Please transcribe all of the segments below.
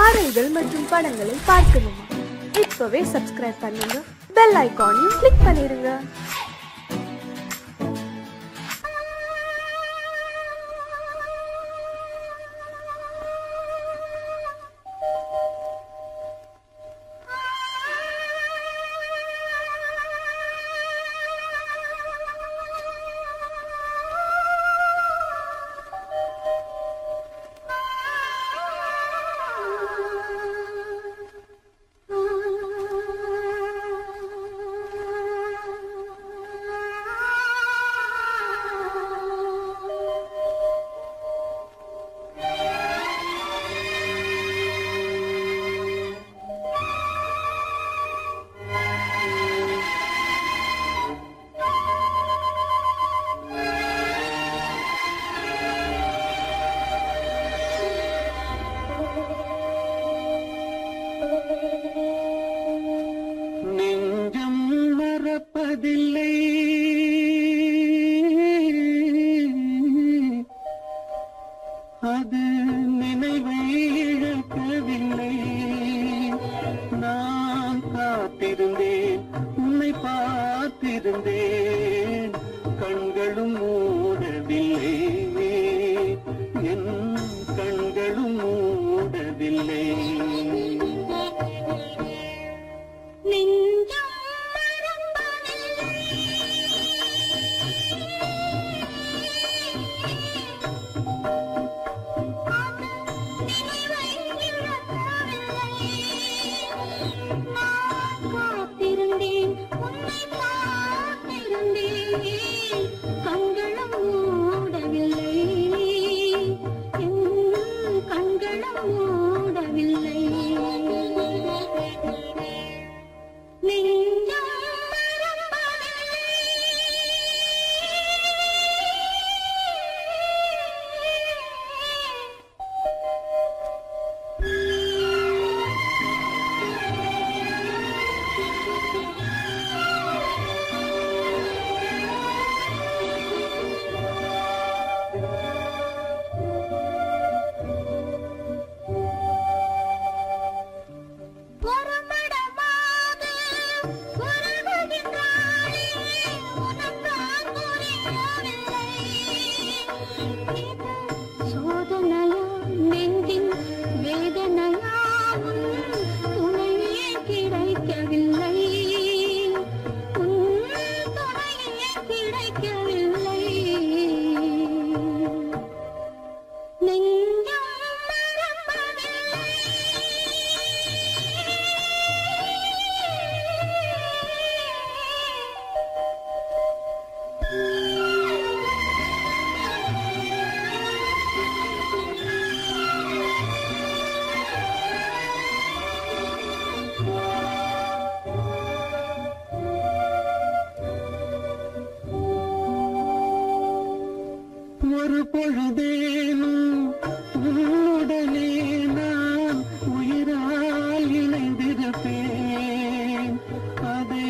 பாடல்கள் மற்றும் படங்களை பார்க்கணுமா? இப்பவே சப்ஸ்கிரைப் பண்ணுங்க, பெல் ஐகானையும் கிளிக் பண்ணிருங்க. நெஞ்சம் மறப்பதில்லை, அது நினைவை இழக்கவில்லை. நான் காத்திருந்தேன், உன்னை பார்த்திருந்தேன், கண்களும் மூடவில்லை, என் கண்களும் மூடவில்லை. ஒரு பொழுதேனும் உன்னுடனே நான் உயிரால் இணைந்திருப்பேன். அதை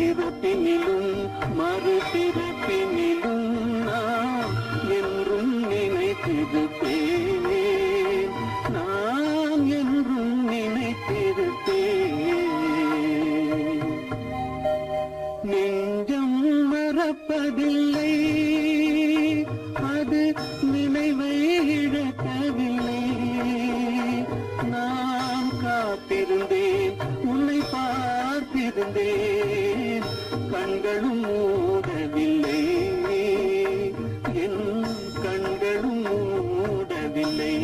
இருப்பினிலும் மறுபிறப்பினிலும் நான் என்றும் நினைத்திருப்பேன், நான் என்றும் நினைத்திருப்பேன். நெஞ்சம் மறப்பதில்லை, அது நினைவை இழக்கவில்லை. நான் காத்திருந்தேன், உன்னை பார்த்திருந்தேன், கண்களும் மூடவில்லை, என் கண்களும் மூடவில்லை.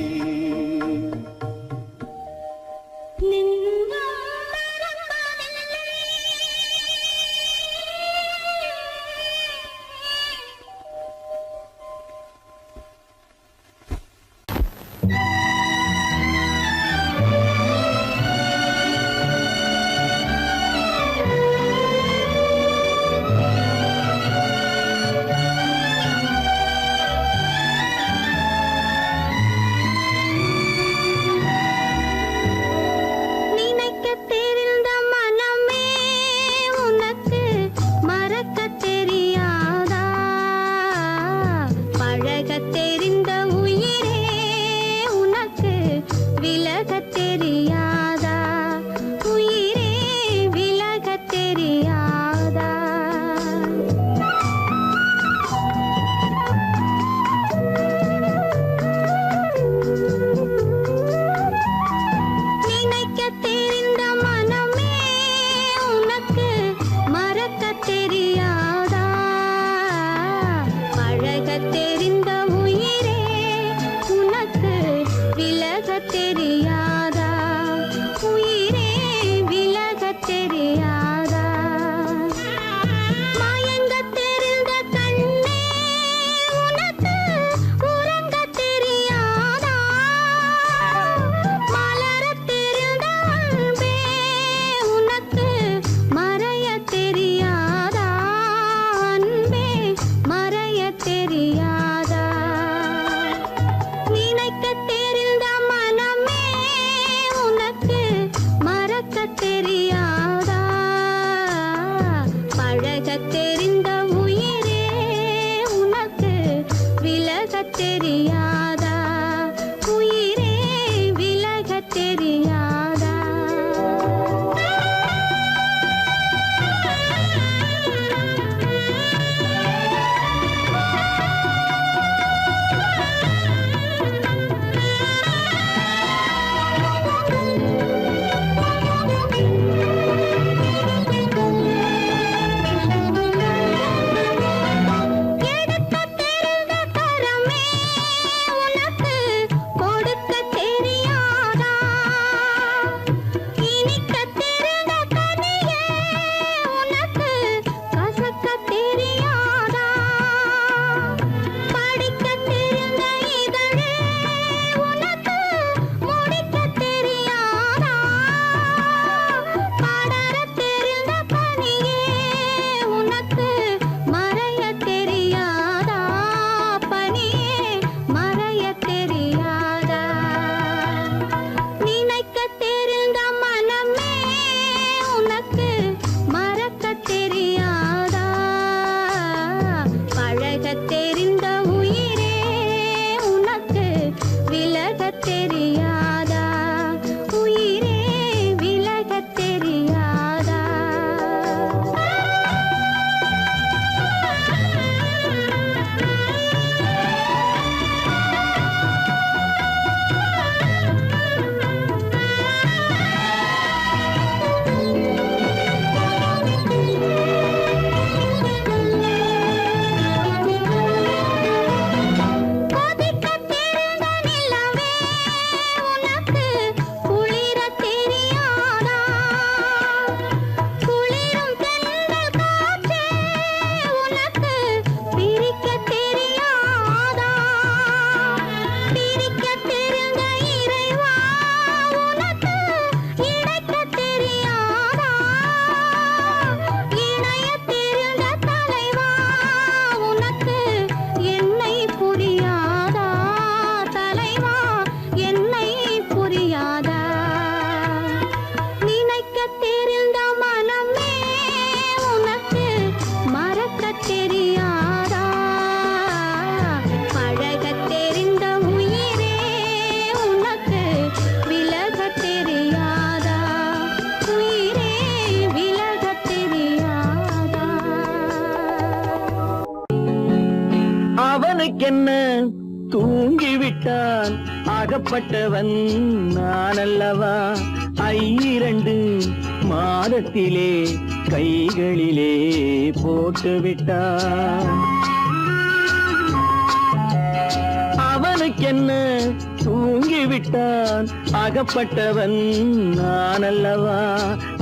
தெரியாதா உயிரே விலகத் தெரியாதா நினைக்கத் தெரிந்த மனமே உனக்கு மறக்கத் தெரியாதா பழகத் தெரிந்த உயிரே உனக்கு விலகத் தெரியாதா உயிரே விலகத் தெரியாதா மயங்கத் தெரிந்த கண்ணே உனக்கு உறங்கத் தெரியாதா மலரத் தெரிந்த அன்பே உனக்கு மறையத் தெரியாதா அன்பே மறையத் தெரியாதா நினைக்கத் தெரிந்த மனமே உனக்கு மறக்கத் தெரியாதா பழகத் தெரிந்த உயிரே உனக்கு விலகத் தெரியாதா உயிரே விலகத் தெரியாதா எடுக்கத் தெரிந்த கரமே உனக்கு கொடுக்கத் தெரியாதா இனிக்கத் தெரிந்த கனியே உனக்கு கசக்கத் தெரியாதா படிக்கத் தெரிந்த இதழே உனக்கு முடிக்கத் தெரியாதா படரத் தெரிந்த பனியே உனக்கு மறையத் தெரியாதா பனியே மறையத் தெரியாதா நினைக்கத் தெரிந்த மனமே உனக்கு மறக்கத் தெரியாதா பழகத் தெரிந்த உயிரே உனக்கு விலகத் தெரியாதா உயிரே விலகத் தெரியாதா கொதிக்கத் தெரிந்த நிலவே உனக்கு குளிரத் தெரியாதா குளிரும் தென்றல் காற்றே உனக்கு பிரிக்கத் தெரியாதா பிரிக்கத் தெரிந்த இறைவா உனக்கு இணைக்கத் தெரியாதா இணையத் தெரிந்த தலைவா உனக்கு என்னை புரியாதா தலைவா என்னை புரியாதா நினைக்கத் தெரிந்த மனமே உனக்கு மறக்கத் தெரியாதா பழகத் தெரிந்த உயிரே உனக்கு விலகத் தெரியாதா உயிரே விலகத் தெரியாதா அவனுக்கென்ன தூங்கிவிட்டான் அகப்பட்டவன் நான் அல்லவா 2 மாதத்திலே கைகளிலே போட்டுவிட்டான் அவனுக்கென்ன தூங்கிவிட்டான் அகப்பட்டவன் நான் அல்லவா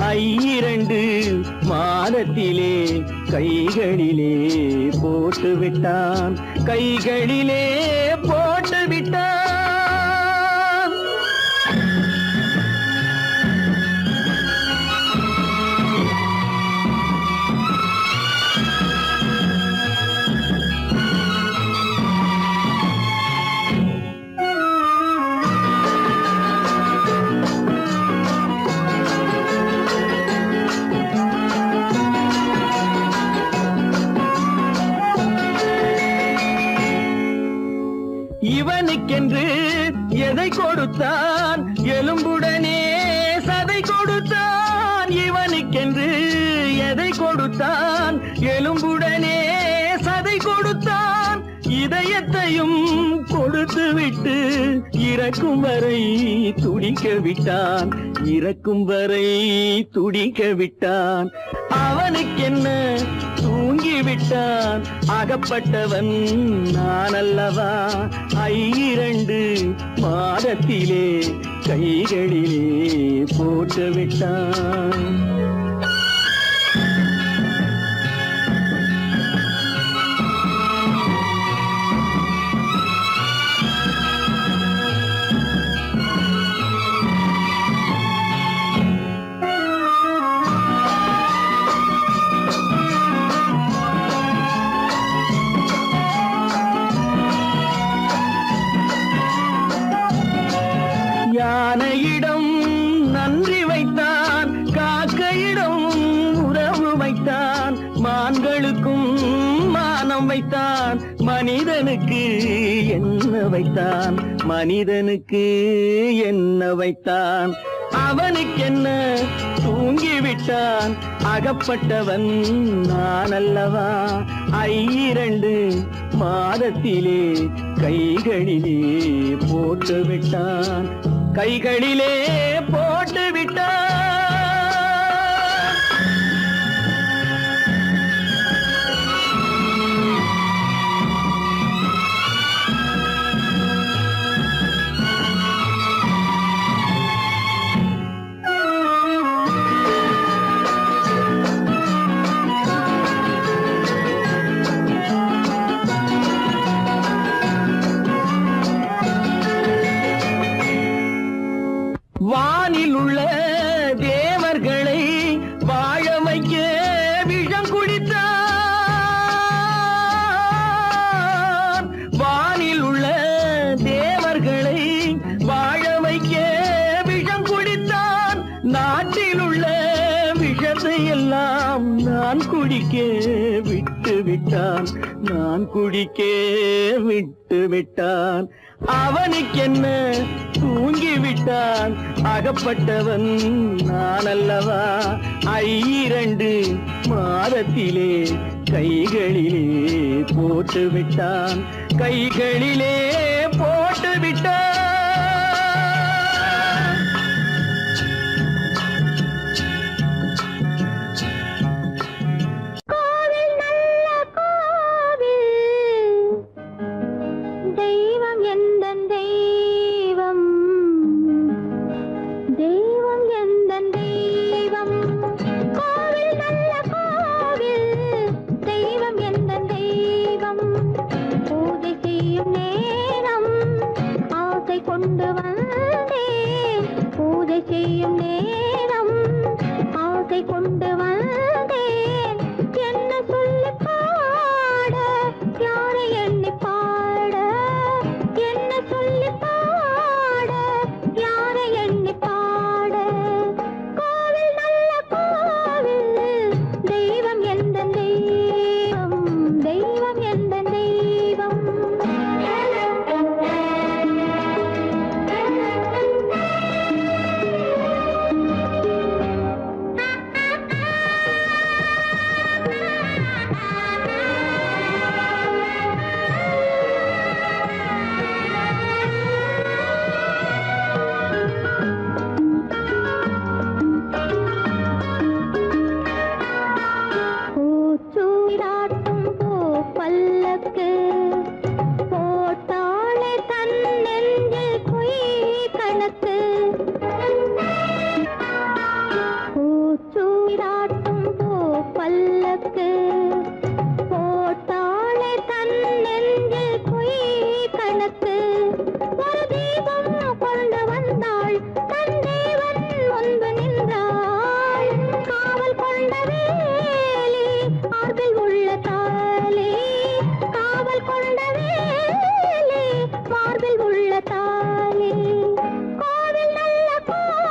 2 மாதத்திலே கைகளிலே போட்டுவிட்டான் கைகளிலே போட்டுவிட்டான் இவனுக்கென்று படைத்தான் எலும்புடனே சதை கொடுத்தான் இதயத்தையும் கொடுத்து விட்டு இறக்கும் வரை துடிக்க விட்டான் இறக்கும் வரை துடிக்க விட்டான் அவனுக்கென்ன தூங்கி விட்டான் அகப்பட்டவன் நான் அல்லவா 2 மாதத்திலே கைகளிலே போட்டு விட்டான் யானையிடம் நன்றி வைத்தான் காக்கையிடம் உறவு வைத்தான் மான்களுக்கும் மானம் வைத்தான் மனிதனுக்கு என்ன வைத்தான் மனிதனுக்கு என்ன வைத்தான் அவனுக்கென்ன தூங்கிவிட்டான் அகப்பட்டவன் நான் அல்லவா 2 மாதத்திலே கைகளிலே போட்டு விட்டான் கைகளிலே போட்டு விட்டான் வானில் உள்ள தேவர்களை வாழ வைக்க விஷம் குடித்தான் வானில் உள்ள தேவர்களை வாழ வைக்க விஷம் குடித்தான் நாட்டில் உள்ள விஷத்தை எல்லாம் நான் குடிக்க விட்டு விட்டான் நான் குடிக்க விட்டு விட்டான் அவனுக்கென்ன தூங்கி விட்டான் அகப்பட்டவன் நான் அல்லவா 2 மாதத்திலே கைகளிலே போட்டு விட்டான் கைகளிலே போட்டு விட்டான் கோவில் நல்ல கோவில் தெய்வம் எந்தன் தெய்வம் தெய்வம் எந்தன் தெய்வம் கோவில் நல்ல கோவில் தெய்வம் எந்தன் தெய்வம் பூஜை செய்யும் நேரம் ஆசை கொண்டு வந்தேன் பூஜை செய்யும் நேரம் ஆசை கொண்டு வந்தேன் என்ன சொல்லி பாட யாரை எண்ணி பாட என்ன சொல்லி பாட யாரை எண்ணி பாட கோவில் நல்ல கோவில் தெய்வம் எந்த தெய்வம் தெய்வம் எந்த தெய்வம் பூச்சூடாட்டும் பூ பல்லக்கு போட்டாளே தன் நெஞ்சில் பொய் கணக்கு பூச்சூடாட்டும் பூ பல்லக்கு போட்டாளே தன் நெஞ்சில் பொய் கணக்கு ஒரு தீபம் கொண்டு வந்தாள் தன் தேவன் முன்பு நின்றாள் காவல் கொண்ட வேலி மார்பில் உள்ள தாலி காவல் கொண்ட வேலி மார்பில் உள்ள தாலி கோவில் நல்ல கோவில்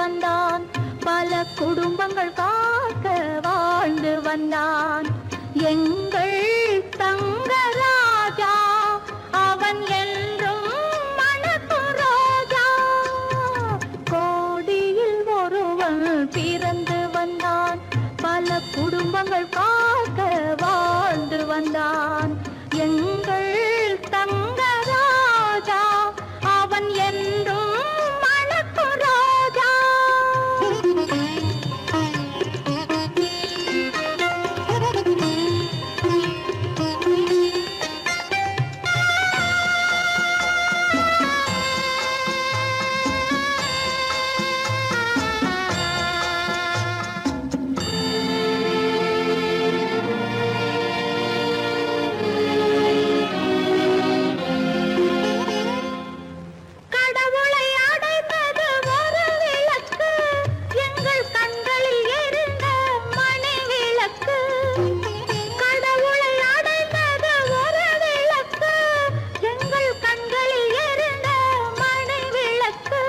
வந்தான். பல குடும்பங்கள் காக்க வாழ்ந்து வந்தான். எங்கள் தங்கராஜா அவன் என்றும் மணக்கும் ரோஜா. கோடியில் ஒருவன் பிறந்து வந்தான். பல குடும்பங்கள் காக்க வாழ்ந்து வந்தான். எங்கள் தங்கராஜா அவன் என்றும் மணக்கும் ரோஜா. கடவுளை அடைந்தது ஒரு விளக்கு, எங்கள் கண்களில் எரிந்த மணி விளக்கு. கடவுளை அடைந்தது ஒரு விளக்கு, எங்கள் கண்களில் எரிந்த மணி விளக்கு.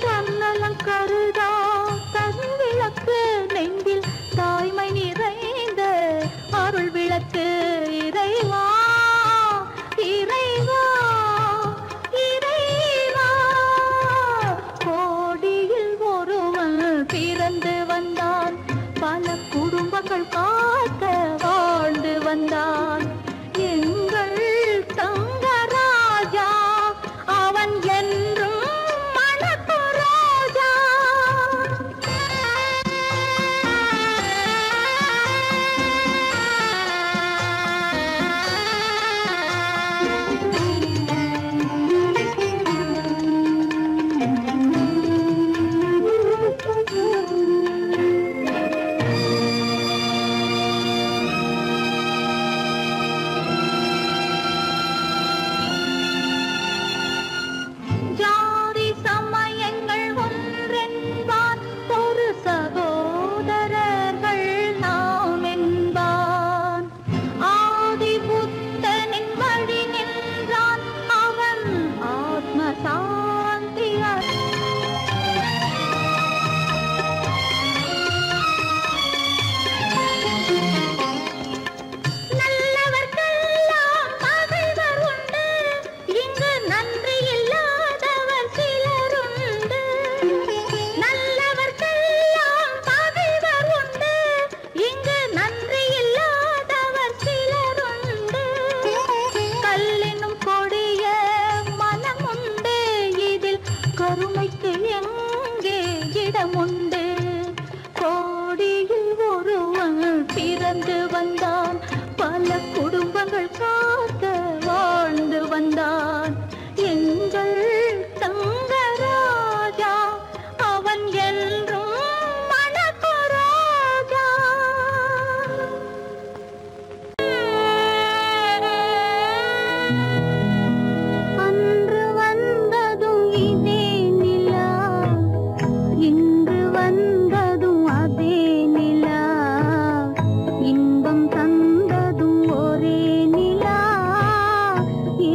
தன்னலம் கருதா தன் விளக்கு, நெஞ்சில் தாய்மை நிறைந்த அருள் விளக்கு. இறைவா இறைவா இறைவா, கோடியில் ஒருவன் பிறந்து வந்தான். பல குடும்பங்கள் காக்க வாழ்ந்து வந்தான். எங்கள் தங்கராஜா அவன் என்றும் மணக்கும் ரோஜா. ஜாதி சமயங்கள் ஒன்றென்பான், ஒரு சகோதரர்கள் நாம் என்பான். ஆதி புத்தனின் வழி நின்றான், அவன் ஆத்ம சாந்தி நல்லவர்க்கெல்லாம் பகைவர் உண்டு, இங்கு நன்றி இல்லாதவர் சிலருண்டு. நல்லவர்க்கெல்லாம் பகைவர் உண்டு, இங்கு நன்றி இல்லாதவர் சிலருண்டு. கல்லினும் கொடிய மனமுண்டு, இதில் கருணைக்கு எங்கே இடமுண்டு. கோடியில் ஒருவன் பிறந்து வந்தான். பல குடும்பங்கள் காக்க வாழ்ந்து வந்தான். எங்கள் தங்கராஜா அவன் என்றும் மணக்கும் ரோஜா. அன்று வந்ததும் இதே நிலா, இன்று வந்ததும் அதே நிலா. இன்பம் தந்ததும் ஒரே நிலா,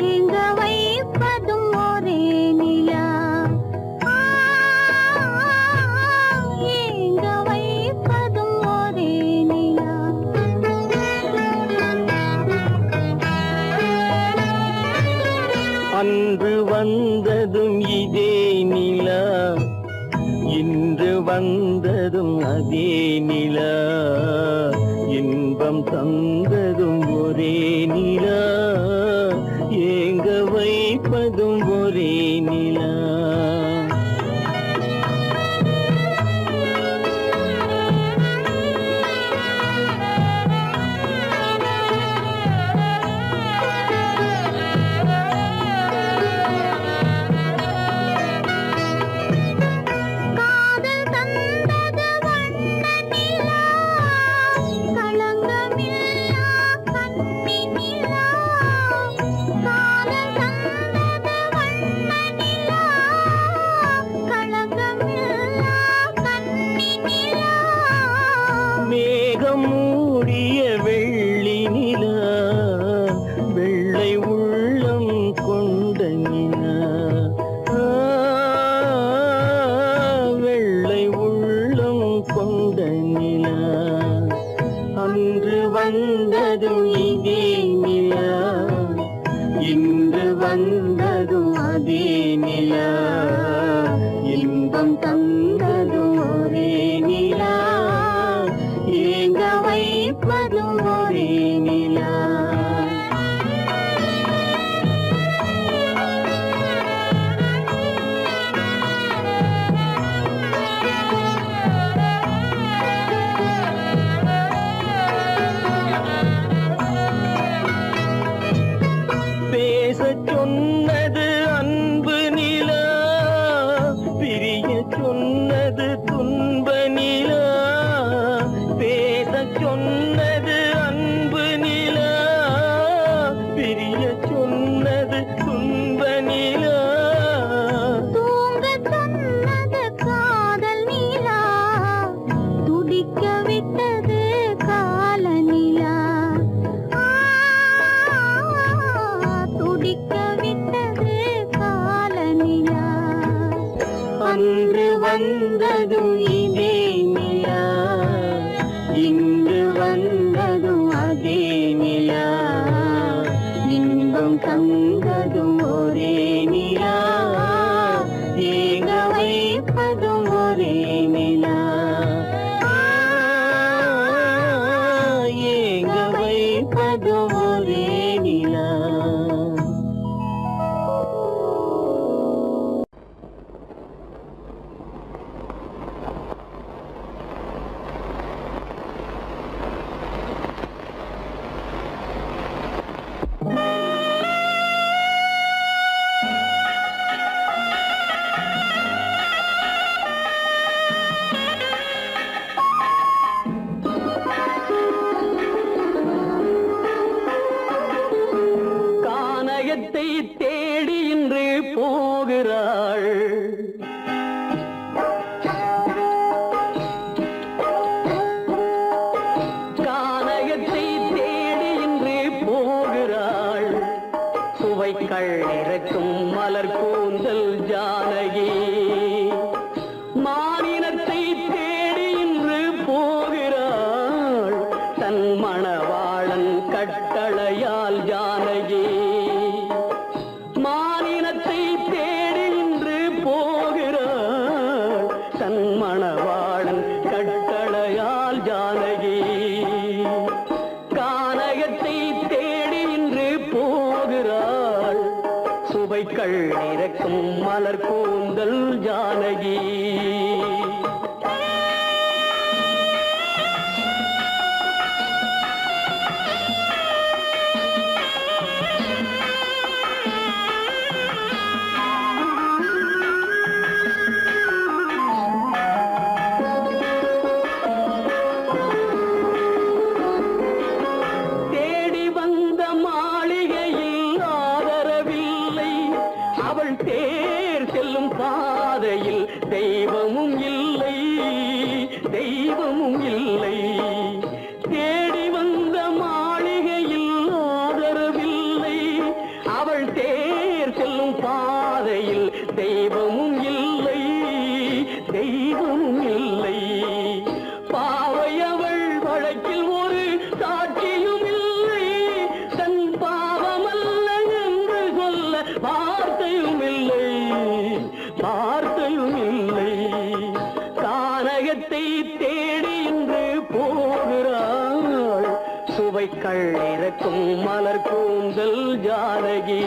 ஏங்க வைப்பதும் ஒரே நிலா. ஏங்க வைப்பதும் ஒரே நிலா. அன்று வந்ததும் இதே நிலா, இன்று வந்ததும் அதே நிலா. இன்பம் தந்ததும் ஒரே நிலா, ஏங்க வைப்பதும் ஒரே நிலா. காதல் தந்தது வண்ண நிலா, களங்கமில்லா கண்ணி நிலா. காதல் தந்தது வண்ண நிலா, களங்கமில்லா கண்ணி நிலா. மேகம் மூடிய வெள்ளி நிலா, வெள்ளை உள்ளம் கொண்ட நிலா. இதே நிலா இன்று வந்ததும் அதே நிலா இன்பம் தந்ததும் ஒரே நிலா ஏங்க வைப்பதும் ஒரே நிலா பேசச் சொன்னது அன்பு நிலா பிரிய சொன்னது துன்ப நிலா பேசச் சொன்னது அன்பு நிலா பிரிய சொன்னது துன்ப நிலா தூங்கச் சொன்னது காதல் நிலா துடிக்க விட்டது கால நிலா துடிக்க விட்டது கால நிலா அன்று வந்ததும் இதே நிலா இன்று வந்ததும் அதே நிலா இன்பம் தந்ததும் ஒரே நிலா ஏங்க வைப்பதும் ஒரே நிலா ஏங்க வைப்பதும் ஒரே நிலா கானகத்தை தேடி இன்று போகிறாள் கானகத்தை தேடி இன்று போகிறாள் சுவைக்கள் இறக்கும் மலர் கூந்தல் ஜானகி மானினத்தை தேடி இன்று போகிறாள் தன் மணவாளன் கட்டளையால் ஜானகி மானினத்தை தேடி இன்று போகிறாள் தன் மணவாளன் கட்டளையால் ஜானகி கானகத்தை தேடி இன்று போகிறாள் சுவைக்கள் இறக்கும் மலர் கூந்தல் ஜானகி தேடி வந்த மாளிகையில் ஆதரவில்லை அவள் தேர் செல்லும் பாதையில் தெய்வமும் இல்லை தெய்வமும் இல்லை தேடி வந்த மாளிகையில் ஆதரவில்லை அவள் தேர் செல்லும் பாதையில் தெய்வமும் இல்லை தெய்வமும் இல்லை பாவை அவள் வழக்கில் ஒரு சாட்சியும் இல்லை தன் பாவமல்ல என்று சொல்ல வார்த்தையும் இல்லை வார்த்தையும் இல்லை கானகத்தை தேடி இன்று போகிறாள் சுவைக்கள் இறக்கும் மலர் கூந்தல் ஜானகி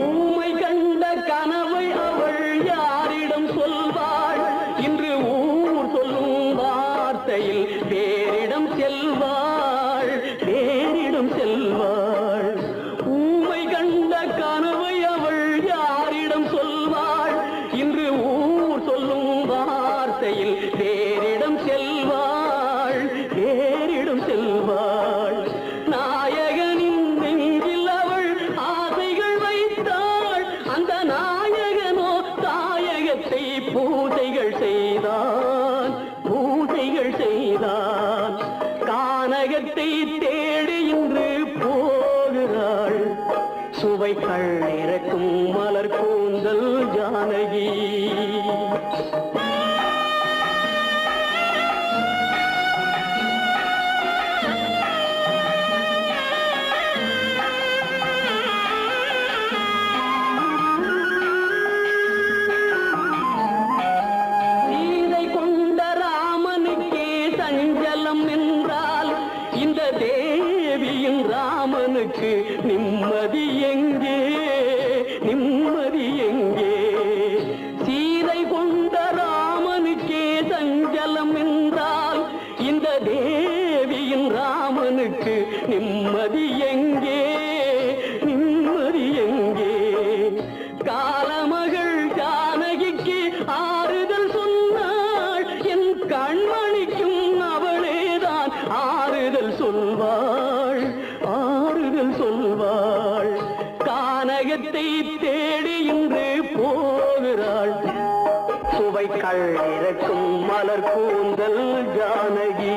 ஊமை கண்ட கனவை அவள் யாரிடம் சொல்வாள் இன்று ஊர் சொல்லும் வார்த்தையில் வேறிடம் செல்வாள் வேறிடம் செல்வாள் ஊமை கண்ட கனவை அவள் யாரிடம் சொல்வாள் இன்று ஊர் சொல்லும் வார்த்தையில் வேறிடம் செல்வாள் வேறிடம் செல்வாள் நாயகனின் நெஞ்சில் அவள் ஆசைகள் வைத்தாள் அந்த நாயகனோ தாயகத்தை பூஜைகள் செய்தாள் இந்த தேவியின் ராமனுக்கு நிம்மதி எங்கே, நிம்மதி எங்கே? காலமகள் ஜானகிக்கு ஆறுதல் சொன்னாள், என் கண்மணிக்கும் அவளேதான் ஆறுதல் சொல்வாள், ஆறுதல் சொல்வாள். கானகத்தை தேடி இன்று போகிறாள், சுவைக்கள் இறக்கும் மலர் கூந்தல் ஜானகி.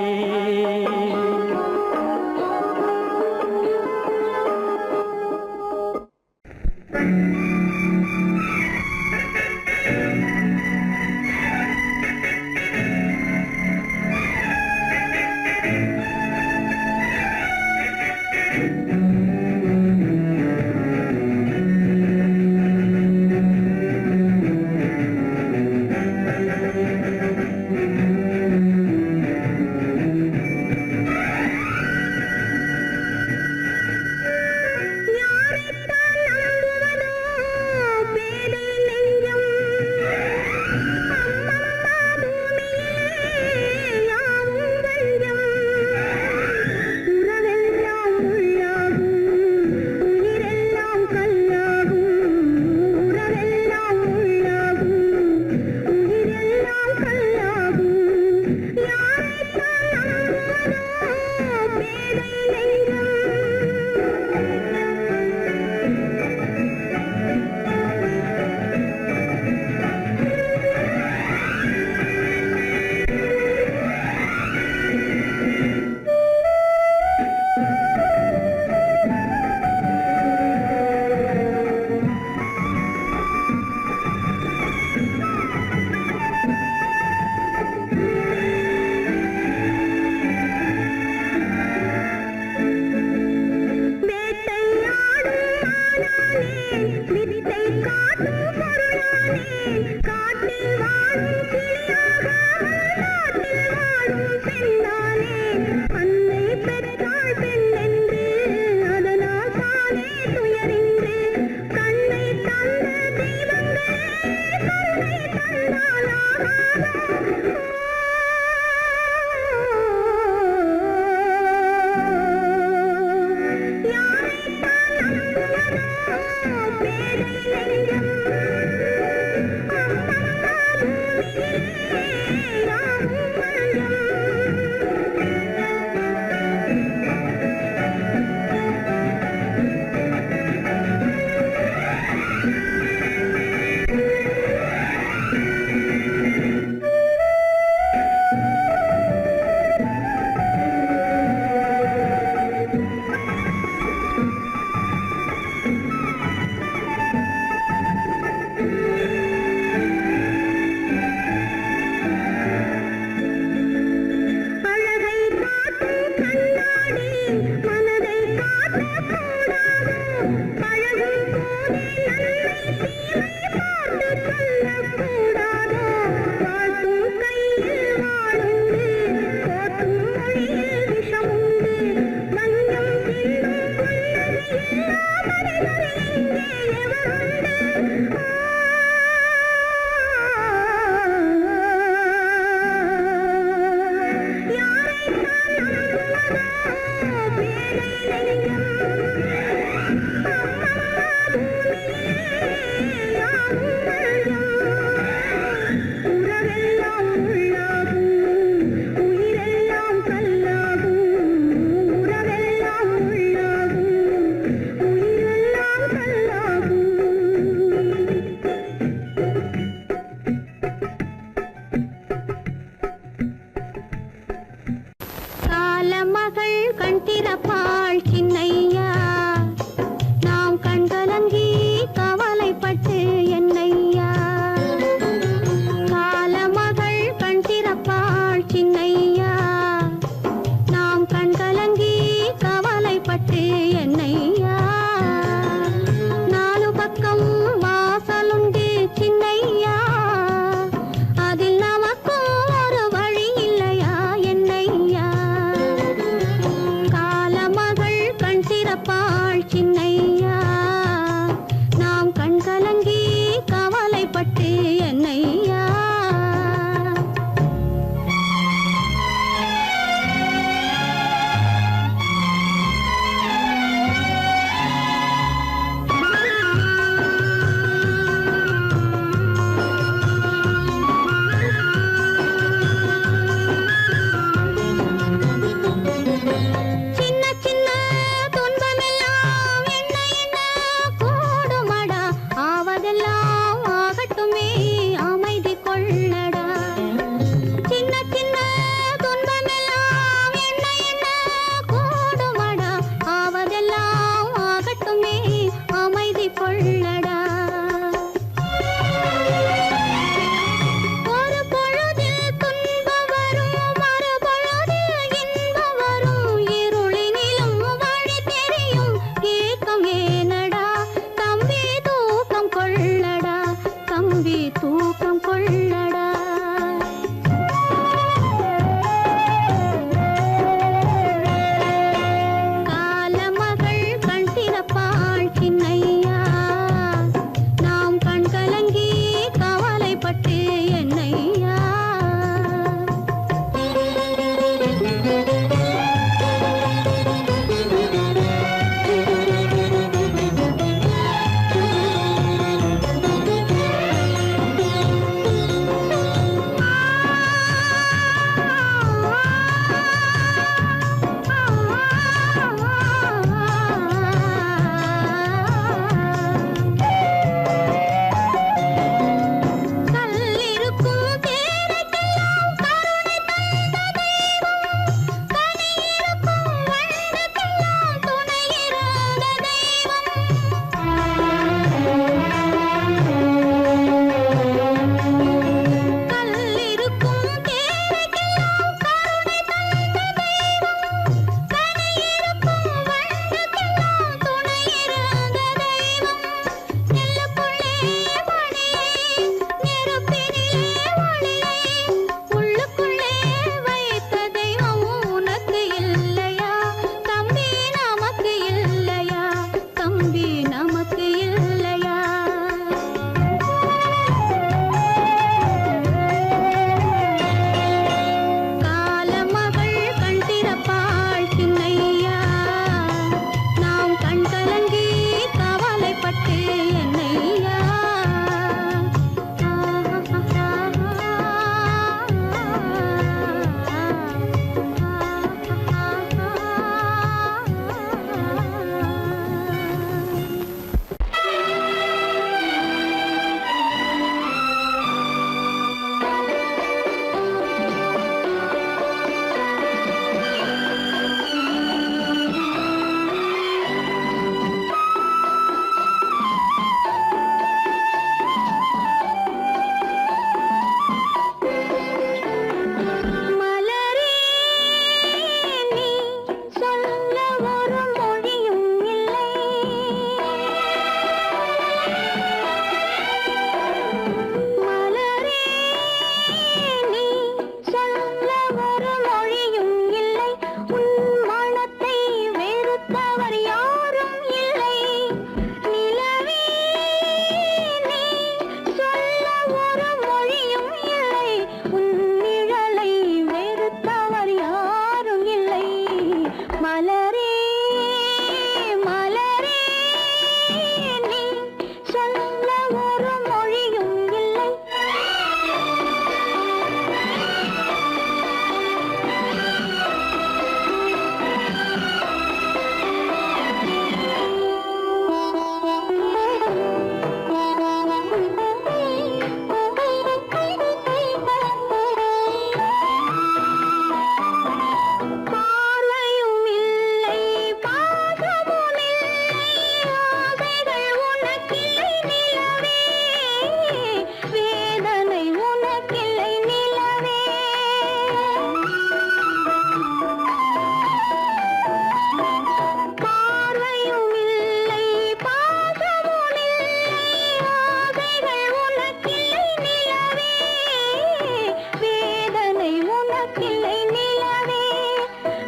கணக்கில்லை நிலவே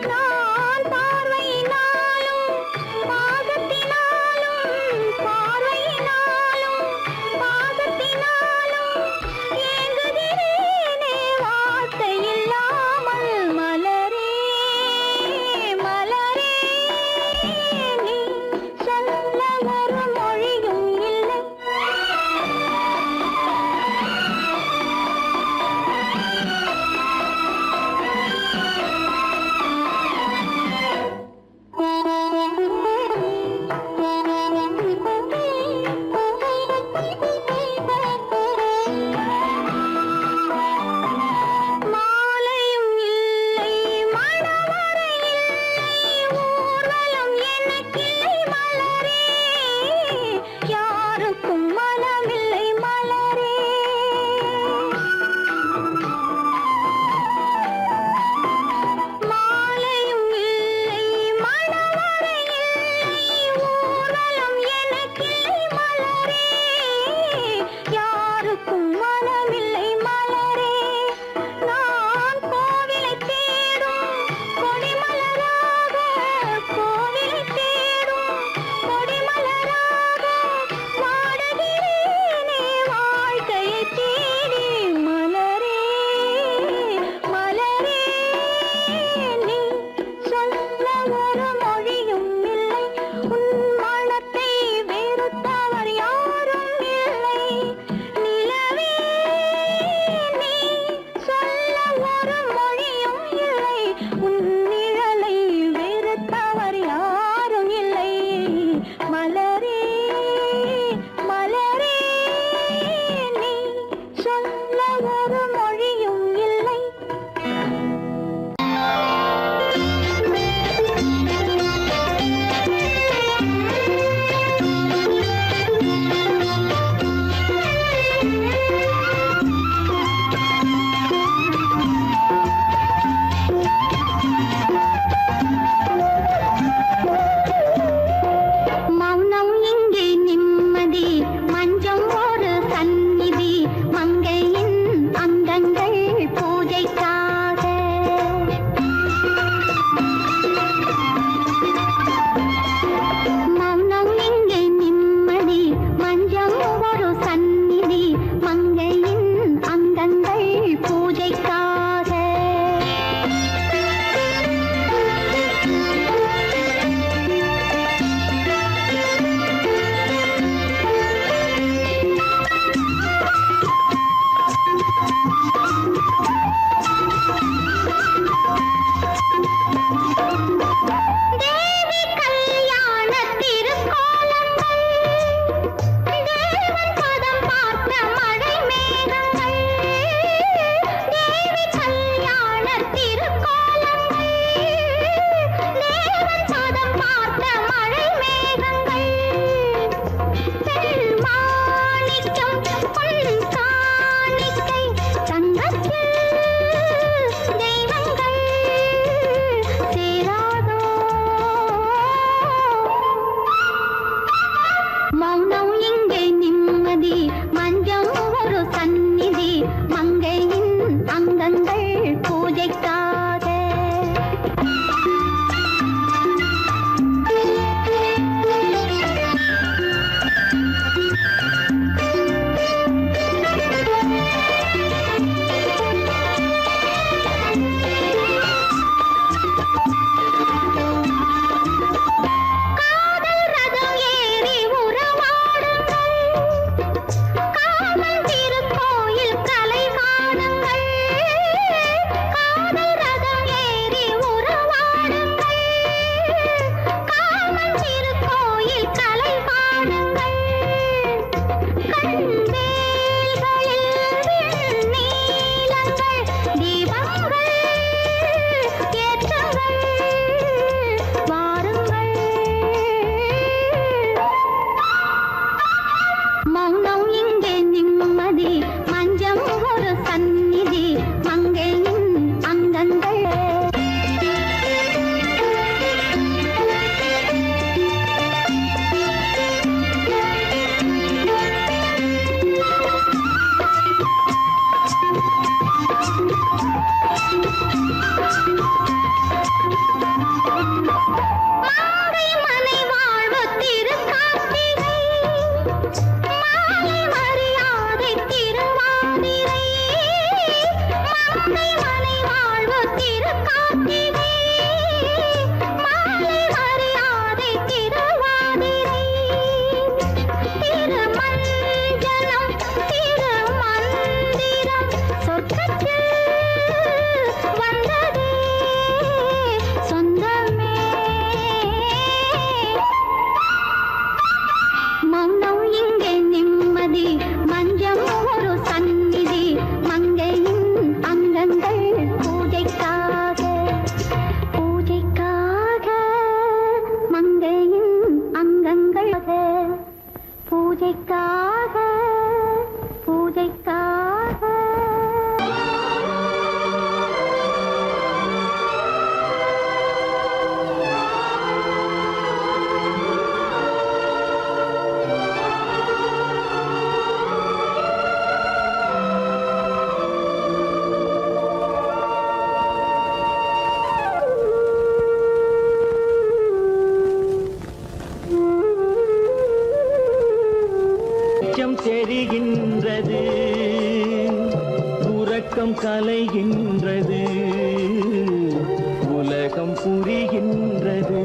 நான் பார்வையினாலும் பாசத்தினாலும் ஏங்குகிறேனே வார்த்தை இல்லாமல் மலரே மலரே நீ சொல்ல ஒரு மொழியும் இல்லை கலைகின்றது, உலகம் புரிகின்றது.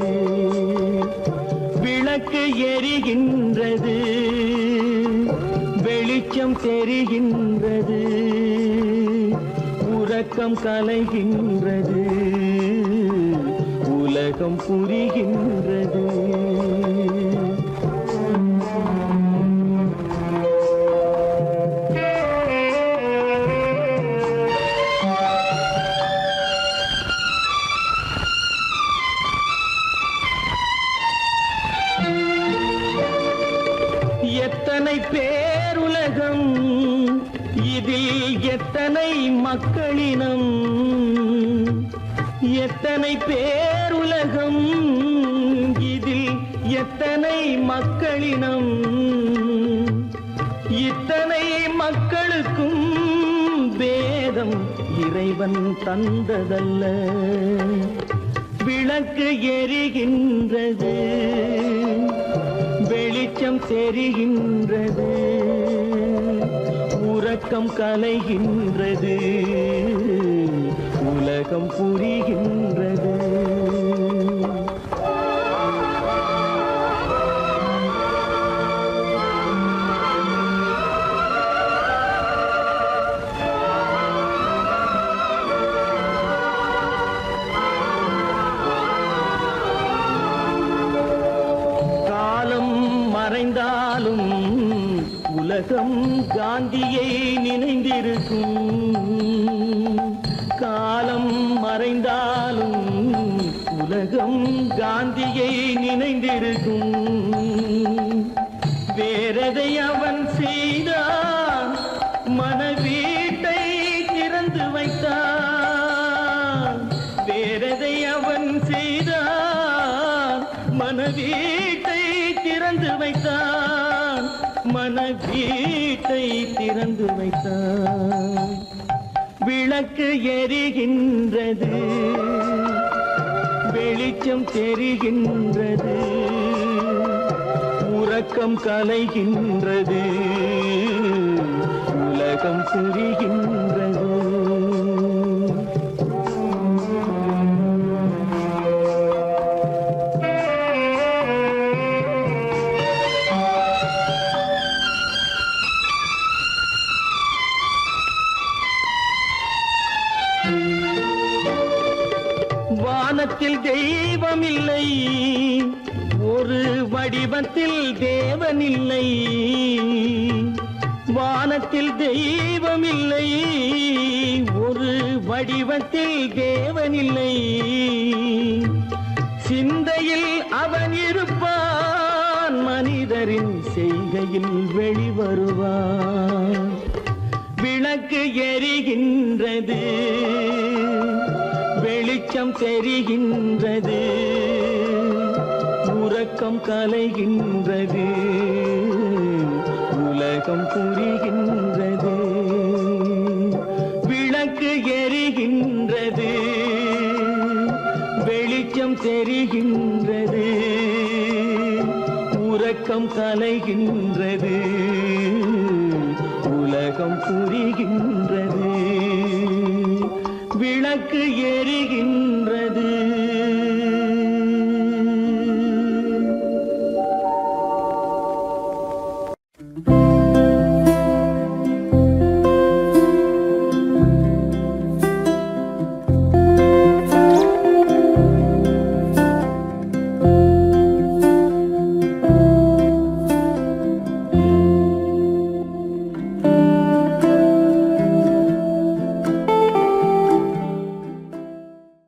விளக்கு எரிகின்றது, வெளிச்சம் தெரிகின்றது, உறக்கம் கலைகின்றது, உலகம் புரிகின்றது. எத்தனை பேருலகம், இதில் எத்தனை மக்களினம், எத்தனை பேருலகம், இதில் எத்தனை மக்களினம், இத்தனை மக்களுக்கும் வேதம் இறைவன் தந்ததல்ல. விளக்கு எரிகின்றது, வெளிச்சம் தெரிகின்றது, உறக்கம் கலைகின்றது, உலகம் புரிகின்றது. மறைந்தாலும் உலகம் காந்தியை நினைந்திருக்கும். காலம் மறைந்தாலும் உலகம் காந்தியை நினைந்திருக்கும். வேறதை அவன் செய்தான், மனவீட்டை திறந்து வைத்தான். வேறதை அவன் செய்தான், மனவீட்டை திறந்து வைத்தான், மனவீட்டை திறந்து வைத்தான். விளக்கு எரிகின்றது, வெளிச்சம் தெரிகின்றது, உறக்கம் கலைகின்றது, உலகம் புரிகின்றது. வானத்தில் தெய்வம் இல்லை, ஒரு வடிவத்தில் தேவன் இல்லை. வானத்தில் தெய்வம் இல்லை, ஒரு வடிவத்தில் தேவன் இல்லை. சிந்தையில் அவன் இருப்பான், மனிதரின் செய்கையில் வெளிவருவான். விளக்கு எரிகின்றது, வெளிச்சம் தெரிகின்றது, உறக்கம் கலைகின்றது, உலகம் புரிகின்றது. விளக்கு எரிகின்றது, வெளிச்சம் தெரிகின்றது, உறக்கம் கலைகின்றது, உலகம் புரிகின்றது. விளக்கு எரிகின்றது.